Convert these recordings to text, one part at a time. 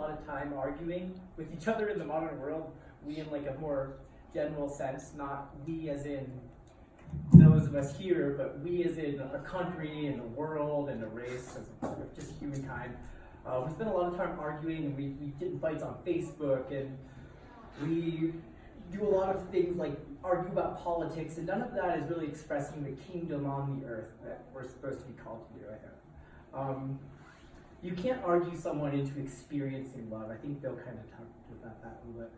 lot of time arguing with each other in the modern world. We in like a more general sense, not we as in those of us here, but we as in a country and a world and a race, as just humankind. We spend a lot of time arguing, and we get in fights on Facebook, and we do a lot of things like argue about politics, and none of that is really expressing the kingdom on the earth that we're supposed to be called to do, I think. You can't argue someone into experiencing love. I think Bill kind of talked about that a little bit.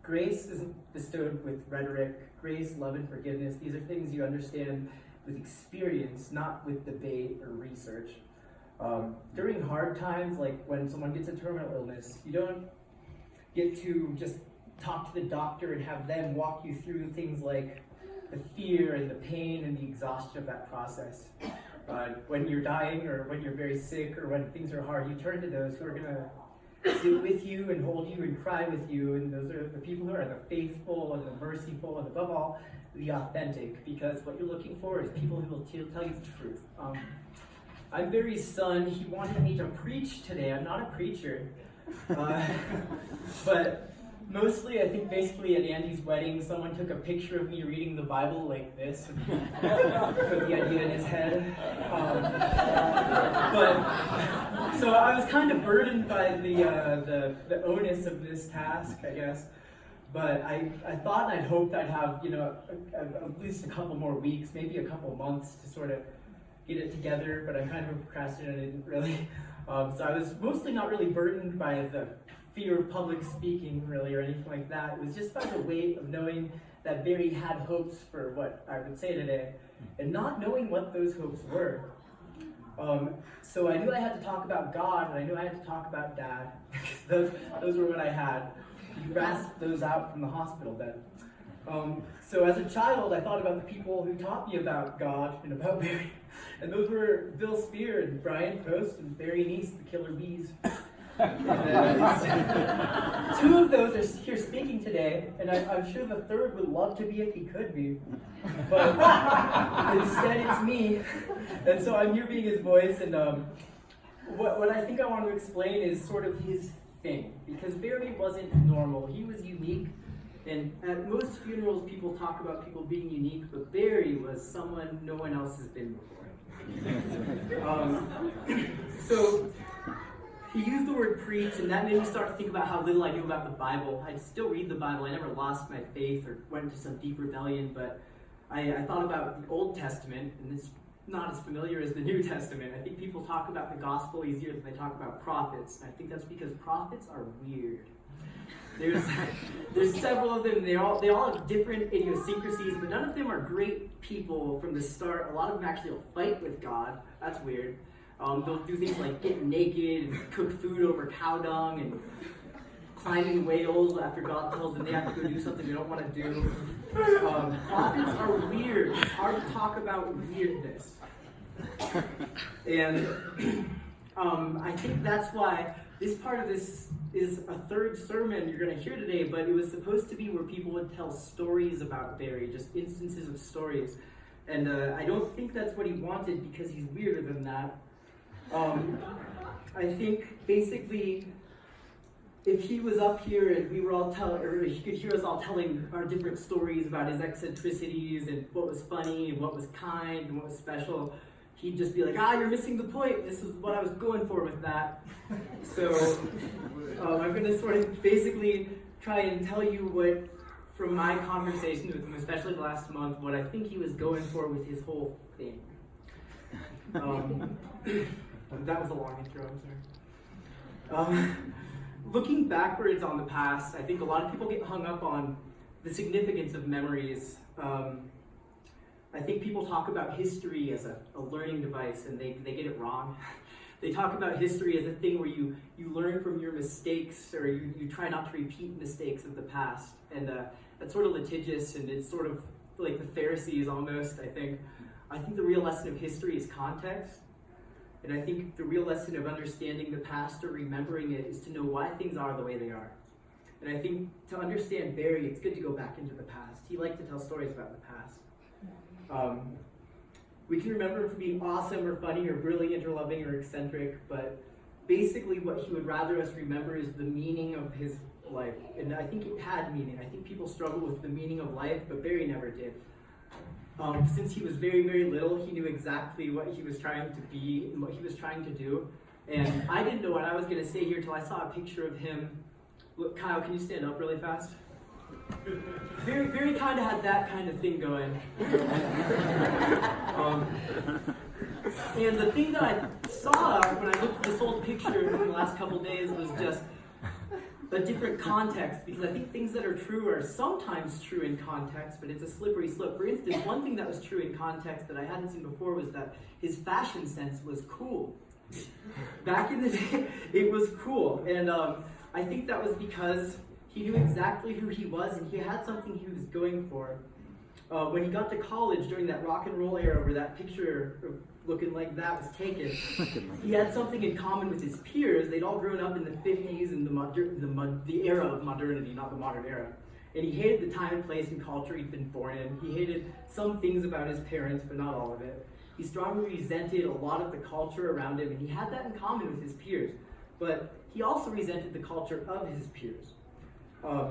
Grace isn't bestowed with rhetoric. Grace, love, and forgiveness, these are things you understand with experience, not with debate or research. During hard times, like when someone gets a terminal illness, you don't get to just talk to the doctor and have them walk you through things like the fear and the pain and the exhaustion of that process. When you're dying or when you're very sick or when things are hard, you turn to those who are going to sit with you and hold you and cry with you, and those are the people who are the faithful and the merciful and above all, the authentic, because what you're looking for is people who will tell you the truth. I'm Barry's son. He wanted me to preach today. I'm not a preacher. But mostly, I think basically at Andy's wedding, someone took a picture of me reading the Bible like this and put the idea in his head. So I was kind of burdened by the onus of this task, I guess. But I thought and I'd hoped I'd have, at least a couple more weeks, maybe a couple months to sort of get it together, but I kind of procrastinated and didn't really. So I was mostly not really burdened by the fear of public speaking, really, or anything like that. It was just by the weight of knowing that Barry had hopes for what I would say today, and not knowing what those hopes were. So I knew I had to talk about God, and I knew I had to talk about Dad. those were what I had. You rasped those out from the hospital bed. So as a child, I thought about the people who taught me about God and about Barry. And those were Bill Spear and Brian Post and Barry Neese, the Killer Bees. Two of those are here speaking today, and I'm sure the third would love to be if he could be. But instead it's me. And so I'm here being his voice, and what I think I want to explain is sort of his thing. Because Barry wasn't normal, he was unique. And at most funerals, people talk about people being unique, but Barry was someone no one else has been before. So he used the word preach, and that made me start to think about how little I knew about the Bible. I still read the Bible. I never lost my faith or went into some deep rebellion, but I thought about the Old Testament, and it's not as familiar as the New Testament. I think people talk about the gospel easier than they talk about prophets, and I think that's because prophets are weird. There's several of them. They all have different idiosyncrasies, but none of them are great people from the start. A lot of them actually will fight with God. That's weird. They'll do things like get naked and cook food over cow dung and climbing whales after God tells them they have to go do something they don't want to do. Prophets are weird. It's hard to talk about weirdness. And I think that's why this part of this is a third sermon you're going to hear today, but it was supposed to be where people would tell stories about Barry, just instances of stories. And I don't think that's what he wanted, because he's weirder than that. I think basically, if he was up here and we were all or he could hear us all telling our different stories about his eccentricities and what was funny and what was kind and what was special, he'd just be like, you're missing the point. This is what I was going for with that. So I'm going to sort of basically try and tell you what, from my conversation with him, especially last month, what I think he was going for with his whole thing. That was a long intro, I'm sorry. Looking backwards on the past, I think a lot of people get hung up on the significance of memories. I think people talk about history as a learning device, and they get it wrong. They talk about history as a thing where you learn from your mistakes, or you try not to repeat mistakes of the past. And that's sort of litigious, and it's sort of like the Pharisees almost, I think. I think the real lesson of history is context. And I think the real lesson of understanding the past or remembering it is to know why things are the way they are. And I think to understand Barry, it's good to go back into the past. He liked to tell stories about the past. We can remember him for being awesome or funny or brilliant or loving or eccentric, but basically what he would rather us remember is the meaning of his life. And I think it had meaning. I think people struggle with the meaning of life, but Barry never did. Since he was very, very little, he knew exactly what he was trying to be and what he was trying to do. And I didn't know what I was going to say here until I saw a picture of him. Look, Kyle, can you stand up really fast? Barry kind of had that kind of thing going. And the thing that I saw when I looked at this old picture in the last couple days was just a different context, because I think things that are true are sometimes true in context, but it's a slippery slope. For instance, one thing that was true in context that I hadn't seen before was that his fashion sense was cool. Back in the day, it was cool, and I think that was because he knew exactly who he was, and he had something he was going for. When he got to college during that rock and roll era where that picture looking like that was taken, he had something in common with his peers. They'd all grown up in the 50s and the era of modernity, not the modern era. And he hated the time and place and culture he'd been born in. He hated some things about his parents, but not all of it. He strongly resented a lot of the culture around him, and he had that in common with his peers. But he also resented the culture of his peers.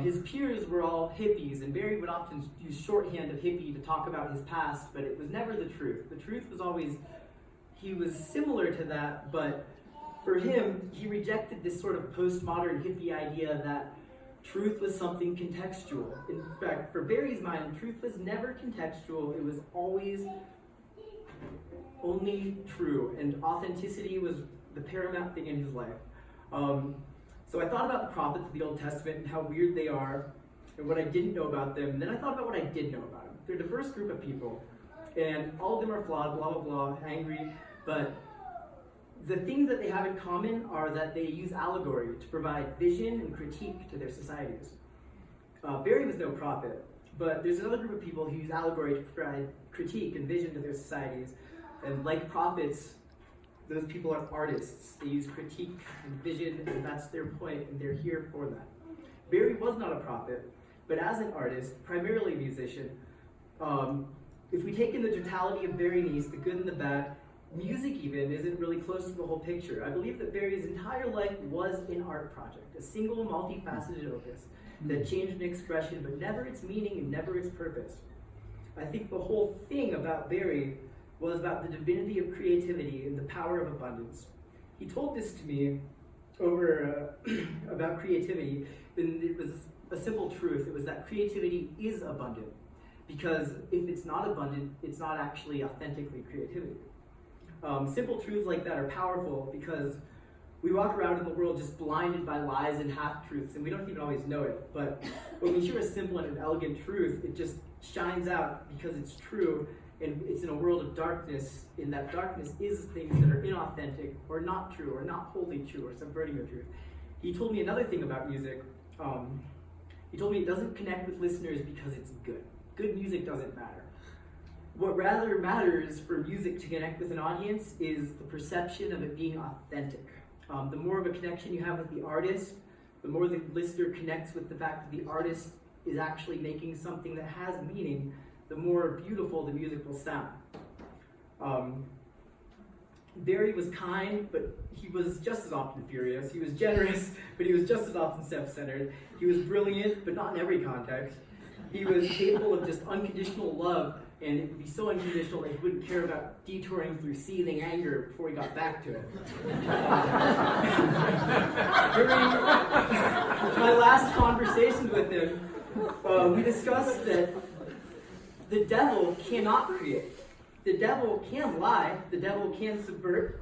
His peers were all hippies, and Barry would often use shorthand of hippie to talk about his past, but it was never the truth. The truth was always, he was similar to that, but for him, he rejected this sort of postmodern hippie idea that truth was something contextual. In fact, for Barry's mind, truth was never contextual. It was always only true, and authenticity was the paramount thing in his life. So I thought about the prophets of the Old Testament and how weird they are and what I didn't know about them. And then I thought about what I did know about them. They're a diverse group of people, and all of them are flawed, blah, blah, blah, angry. But the things that they have in common are that they use allegory to provide vision and critique to their societies. Barry was no prophet, but there's another group of people who use allegory to provide critique and vision to their societies. And like prophets, those people are artists. They use critique and vision, and that's their point, and they're here for that. Barry was not a prophet, but as an artist, primarily a musician, if we take in the totality of Barry Neese, the good and the bad, music even isn't really close to the whole picture. I believe that Barry's entire life was an art project, a single multifaceted opus that changed an expression, but never its meaning and never its purpose. I think the whole thing about Barry was about the divinity of creativity and the power of abundance. He told this to me over about creativity, and it was a simple truth. It was that creativity is abundant, because if it's not abundant, it's not actually authentically creativity. Simple truths like that are powerful because we walk around in the world just blinded by lies and half-truths, and we don't even always know it. But when we hear a simple and an elegant truth, it just shines out because it's true. And it's in a world of darkness, and that darkness is things that are inauthentic, or not true, or not wholly true, or subverting the truth. He told me another thing about music. He told me it doesn't connect with listeners because it's good. Good music doesn't matter. What rather matters for music to connect with an audience is the perception of it being authentic. The more of a connection you have with the artist, the more the listener connects with the fact that the artist is actually making something that has meaning, the more beautiful the music will sound. Barry was kind, but he was just as often furious. He was generous, but he was just as often self-centered. He was brilliant, but not in every context. He was capable of just unconditional love, and it would be so unconditional that he wouldn't care about detouring through seething anger before he got back to it. During my last conversations with him, we discussed that the devil cannot create. The devil can lie. The devil can subvert.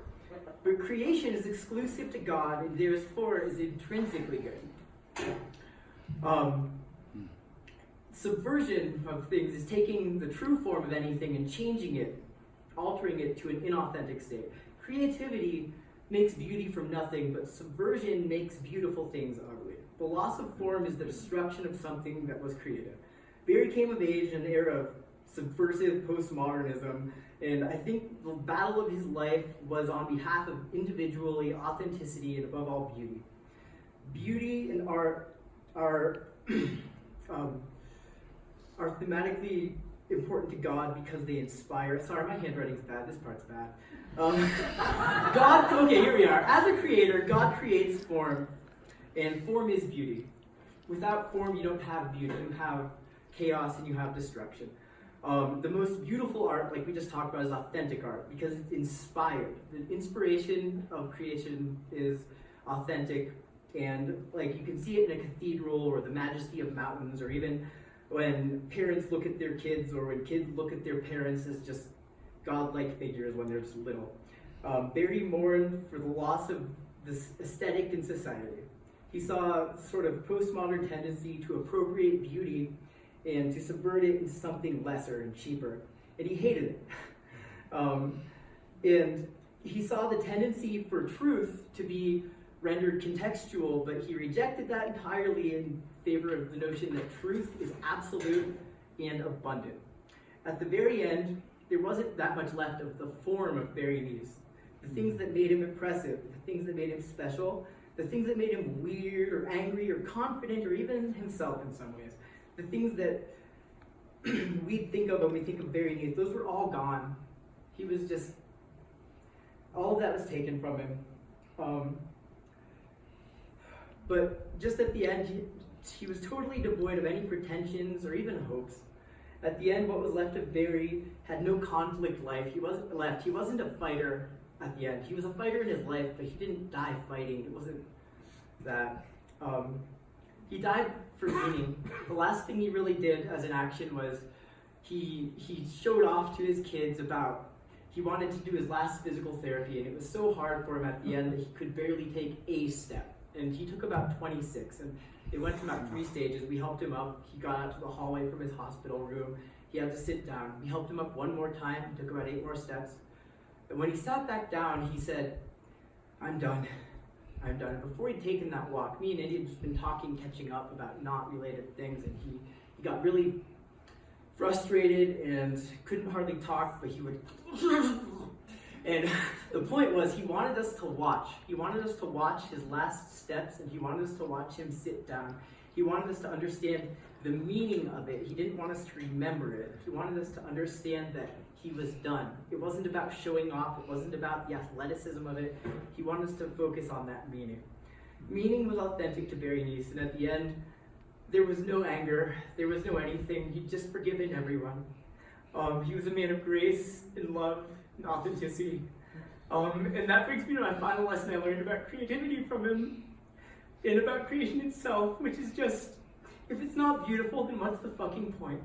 But creation is exclusive to God, and therefore is intrinsically good. Subversion of things is taking the true form of anything and changing it, altering it to an inauthentic state. Creativity makes beauty from nothing, but subversion makes beautiful things ugly. The loss of form is the destruction of something that was created. Barry came of age in an era of subversive postmodernism, and I think the battle of his life was on behalf of individually authenticity and above all beauty. Beauty and art are thematically important to God because they inspire. Sorry, my handwriting's bad. This part's bad. God, okay, here we are. As a creator, God creates form, and form is beauty. Without form, you don't have beauty. You have chaos and you have destruction. The most beautiful art, like we just talked about, is authentic art because it's inspired. The inspiration of creation is authentic, and like you can see it in a cathedral or the majesty of mountains, or even when parents look at their kids, or when kids look at their parents as just godlike figures when they're just little. Barry mourned for the loss of this aesthetic in society. He saw a sort of postmodern tendency to appropriate beauty and to subvert it into something lesser and cheaper, and he hated it. And he saw the tendency for truth to be rendered contextual, but he rejected that entirely in favor of the notion that truth is absolute and abundant. At the very end, there wasn't that much left of the form of Barry Neese. The things that made him impressive, the things that made him special, the things that made him weird or angry or confident or even himself in some ways, the things that we think of when we think of Barry Neese, those were all gone. He was just, all of that was taken from him. But just at the end, he was totally devoid of any pretensions or even hopes. At the end, what was left of Barry had no conflict life. He wasn't a fighter at the end. He was a fighter in his life, but he didn't die fighting. It wasn't that. He died for meaning. The last thing he really did as an action was he showed off to his kids about he wanted to do his last physical therapy, and it was so hard for him at the end that he could barely take a step. And he took about 26, and it went from about 3 stages. We helped him up. He got out to the hallway from his hospital room. He had to sit down. We helped him up one more time. He took about 8 more steps. And when he sat back down, he said, "I'm done. I'm done." Before he'd taken that walk, me and Indy had just been talking, catching up about not related things, and he got really frustrated and couldn't hardly talk, but he would and the point was, he wanted us to watch. He wanted us to watch his last steps, and he wanted us to watch him sit down. He wanted us to understand the meaning of it. He didn't want us to remember it. He wanted us to understand that he was done. It wasn't about showing off. It wasn't about the athleticism of it. He wanted us to focus on that meaning. Meaning was authentic to Barry Neese, and at the end, there was no anger. There was no anything. He'd just forgiven everyone. He was a man of grace and love and authenticity. And that brings me to my final lesson I learned about creativity from him and about creation itself, which is just, if it's not beautiful, then what's the fucking point?